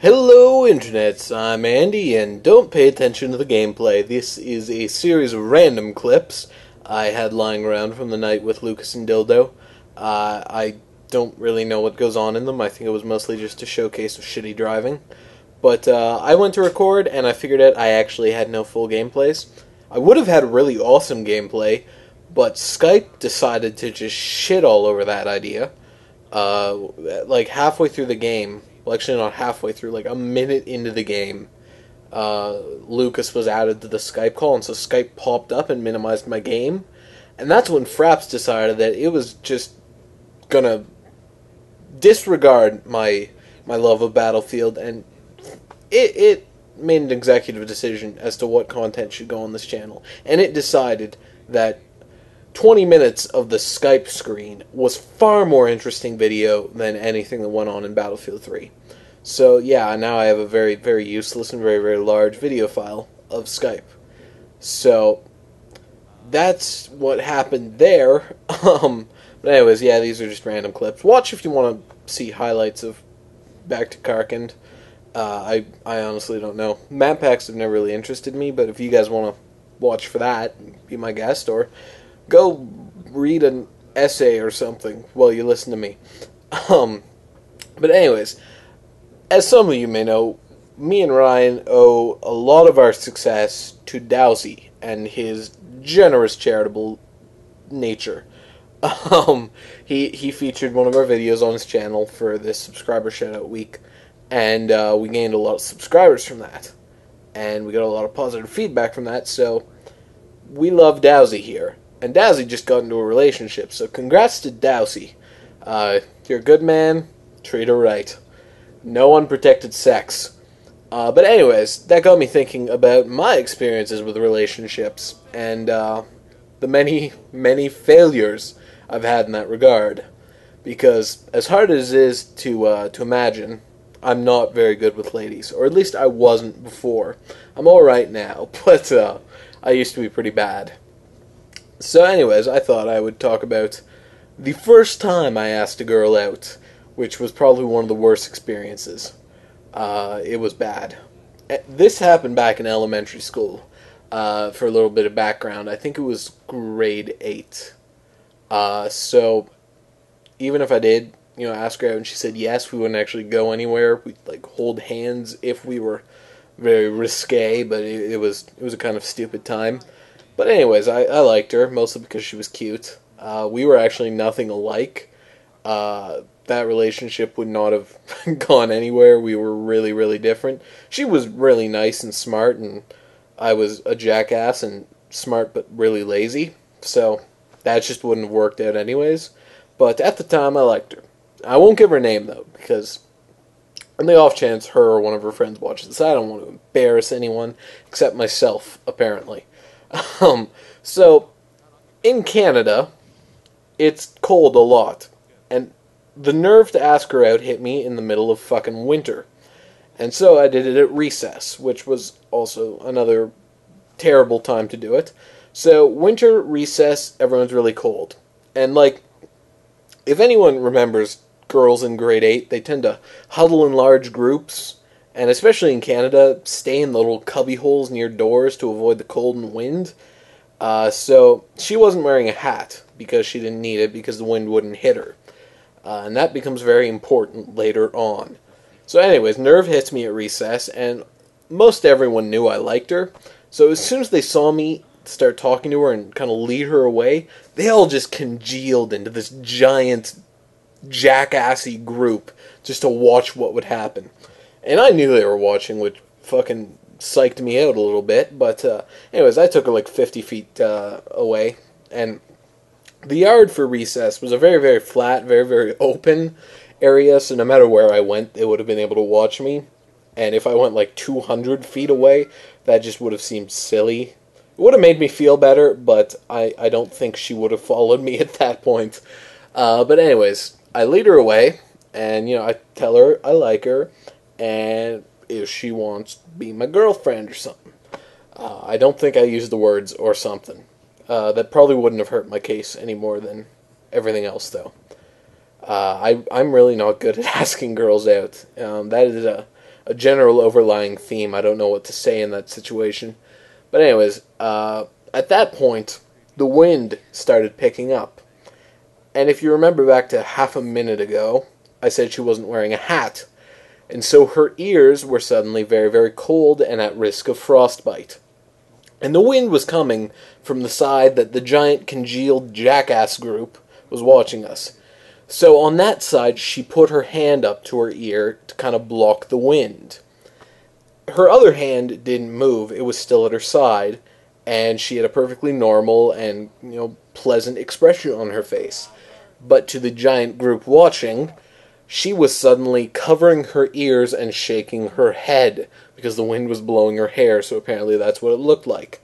Hello, internets. I'm Andy, and don't pay attention to the gameplay. This is a series of random clips I had lying around from the night with Lucas and Dildo. I don't really know what goes on in them. I think it was mostly just a showcase of shitty driving. But I went to record, and I figured out I actually had no full gameplays. I would have had really awesome gameplay, but Skype decided to just shit all over that idea. Like halfway through the game, well, actually not halfway through, like a minute into the game, Lucas was added to the Skype call, and so Skype popped up and minimized my game. And that's when Fraps decided that it was just gonna disregard my love of Battlefield, and it made an executive decision as to what content should go on this channel. And it decided that 20 minutes of the Skype screen was far more interesting video than anything that went on in Battlefield 3. So yeah, now I have a very, very useless and very, very large video file of Skype. So that's what happened there. But anyways, yeah, these are just random clips. Watch if you want to see highlights of Back to Karkand. I honestly don't know. Map packs have never really interested me, but if you guys want to watch for that, be my guest, or go read an essay or something while you listen to me. But anyways, as some of you may know, me and Ryan owe a lot of our success to Dowsy and his generous charitable nature. He featured one of our videos on his channel for this subscriber shout-out week, and we gained a lot of subscribers from that. And we got a lot of positive feedback from that, so we love Dowsy here. And Dowsy just got into a relationship, so congrats to Dowsy. You're a good man, treat her right. No unprotected sex. But anyways, that got me thinking about my experiences with relationships, and the many, many failures I've had in that regard. Because as hard as it is to imagine, I'm not very good with ladies, or at least I wasn't before. I'm alright now, but I used to be pretty bad. So anyways, I thought I would talk about the first time I asked a girl out, which was probably one of the worst experiences. It was bad. This happened back in elementary school. For a little bit of background, I think it was grade 8. So even if I did, ask her out and she said yes, we wouldn't actually go anywhere. We'd hold hands if we were very risque, but it was a kind of stupid time. But anyways, I liked her, mostly because she was cute. We were actually nothing alike. That relationship would not have gone anywhere. We were really, really different. She was really nice and smart, and I was a jackass and smart but really lazy. So that just wouldn't have worked out anyways. But at the time, I liked her. I won't give her name, though, because on the off chance her or one of her friends watches this, I don't want to embarrass anyone except myself, apparently. So, in Canada, it's cold a lot, and the nerve to ask her out hit me in the middle of fucking winter. And so I did it at recess, which was also another terrible time to do it. So, winter, recess, everyone's really cold. And, if anyone remembers girls in grade 8, they tend to huddle in large groups, and especially in Canada, stay in the little cubby holes near doors to avoid the cold and wind. So she wasn't wearing a hat because she didn't need it because the wind wouldn't hit her. And that becomes very important later on. So anyways, nerve hits me at recess, and most everyone knew I liked her. So as soon as they saw me start talking to her and kind of lead her away, they all just congealed into this giant jackassy group just to watch what would happen. And I knew they were watching, which fucking psyched me out a little bit. But anyways, I took her 50 feet away. And the yard for recess was a very, very flat, very, very open area. So no matter where I went, they would have been able to watch me. And if I went 200 feet away, that just would have seemed silly. It would have made me feel better, but I don't think she would have followed me at that point. But anyways, I lead her away. And, I tell her I like her. And if she wants to be my girlfriend or something. I don't think I used the words or something. That probably wouldn't have hurt my case any more than everything else, though. I'm really not good at asking girls out. That is a a general overlying theme. I don't know what to say in that situation. But anyways, at that point, the wind started picking up. And if you remember back to half a minute ago, I said she wasn't wearing a hat. And so her ears were suddenly very, very cold and at risk of frostbite. And the wind was coming from the side that the giant congealed jackass group was watching us. So on that side, she put her hand up to her ear to kind of block the wind. Her other hand didn't move. It was still at her side, and she had a perfectly normal and, pleasant expression on her face. But to the giant group watching, she was suddenly covering her ears and shaking her head because the wind was blowing her hair, so apparently that's what it looked like.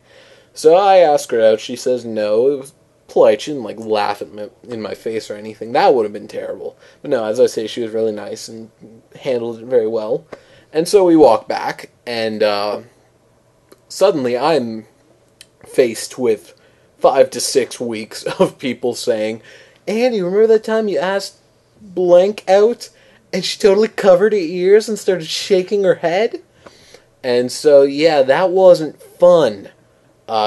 So I asked her out. She says no. It was polite. She didn't laugh at me in my face or anything. That would have been terrible. But no, as I say, she was really nice and handled it very well. And so we walked back, and suddenly I'm faced with 5 to 6 weeks of people saying, Andy, remember that time you asked blank out and she totally covered her ears and started shaking her head? And so, yeah, that wasn't fun.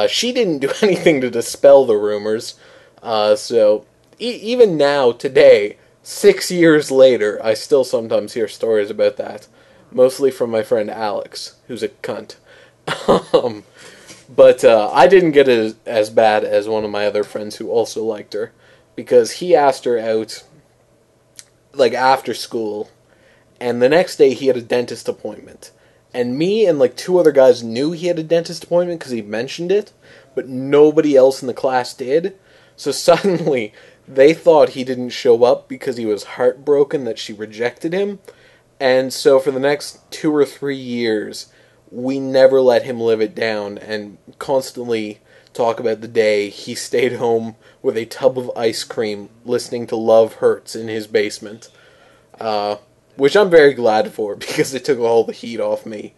She didn't do anything to dispel the rumors. So even now, today, 6 years later, I still sometimes hear stories about that. Mostly from my friend Alex, who's a cunt. But I didn't get it as bad as one of my other friends who also liked her. Because he asked her out, after school. And the next day he had a dentist appointment. And me and 2 other guys knew he had a dentist appointment because he mentioned it. But nobody else in the class did. So suddenly, they thought he didn't show up because he was heartbroken that she rejected him. And so for the next 2 or 3 years, we never let him live it down and constantly talk about the day he stayed home with a tub of ice cream listening to Love Hurts in his basement. Which I'm very glad for because it took all the heat off me.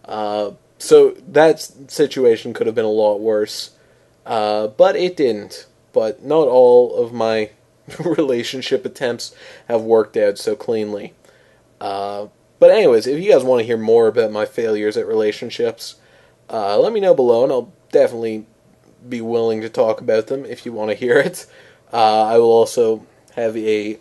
So that situation could have been a lot worse. But it didn't. But not all of my relationship attempts have worked out so cleanly. But anyways, if you guys want to hear more about my failures at relationships, let me know below, and I'll definitely be willing to talk about them if you want to hear it. I will also have a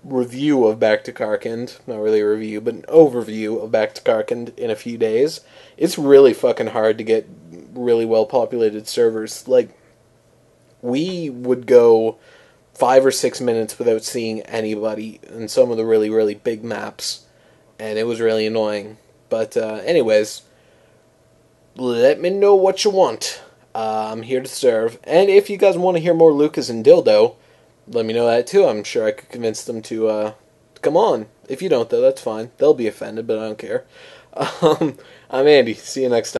review of Back to Karkand, not really a review, but an overview of Back to Karkand in a few days. It's really fucking hard to get really well-populated servers. We would go 5 or 6 minutes without seeing anybody in some of the really, really big maps, and it was really annoying. But anyways, let me know what you want. I'm here to serve. And if you guys want to hear more Lucas and Dildo, let me know that too. I'm sure I could convince them to come on. If you don't, though, that's fine. They'll be offended, but I don't care. I'm Andy. See you next time.